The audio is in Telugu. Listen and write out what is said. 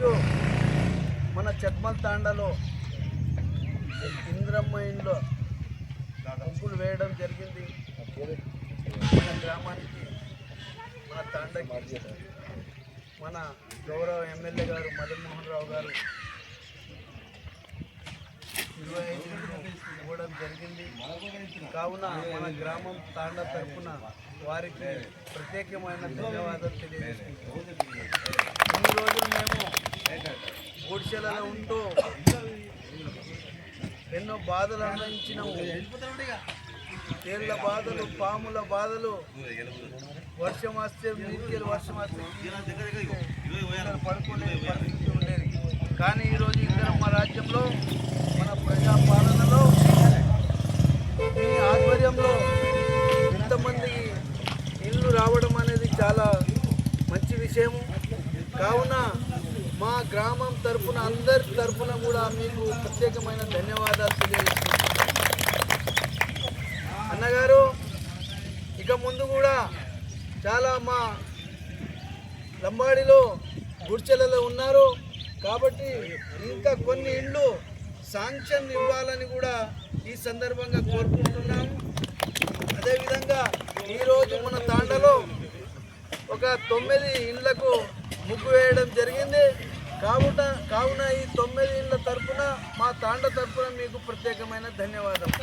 ఈరోజు మన చక్మల్ తాండాలో ఇంద్రమ్మ ఇంట్లో ముగ్గులు వేయడం జరిగింది. మన గ్రామానికి, మన తాండాకి మన గౌరవ ఎమ్మెల్యే గారు మదన్ మోహన్ రావు గారు 25 ఇవ్వడం జరిగింది. కావున మన గ్రామం తాండా తరఫున వారికి ప్రత్యేకమైన ధన్యవాదాలు తెలియజేస్తున్నాం. ఇన్ని రోజులు మేము గుడిసెలలో ఉంటూ ఎన్నో బాధలు అనుభవించినాము. తేళ్ల బాధలు, పాముల బాధలు, వర్షం వస్తే నీళ్ళు వర్షం వస్తే పడుకునే పరిస్థితి ఉండేది. కానీ ఈరోజు ఇందిరమ్మ రాజ్యంలో మన ప్రజాపాలనలో మీ ఆధ్వర్యంలో ఇంతమంది ఇల్లు రావడం అనేది చాలా మంచి విషయము. కావున మా గ్రామం తరఫున అందరి తరఫున కూడా మీకు ప్రత్యేకమైన ధన్యవాదాలు తెలియజేస్తున్నాను. అన్నగారు ఇక ముందు కూడా చాలా మా లంబాడిలో గుడిచెలలో ఉన్నారు కాబట్టి ఇంకా కొన్ని ఇళ్ళు శాంక్షన్ ఇవ్వాలని కూడా ఈ సందర్భంగా కోరుకుంటున్నాము. అదేవిధంగా ఈరోజు మన తాండలో ఒక 9 ఇండ్లకు ముగ్గు వేయడం జరిగింది. కావున ఈ 9 ఇండ్ల తరఫున మా తాండ తరఫున మీకు ప్రత్యేకమైన ధన్యవాదాలు.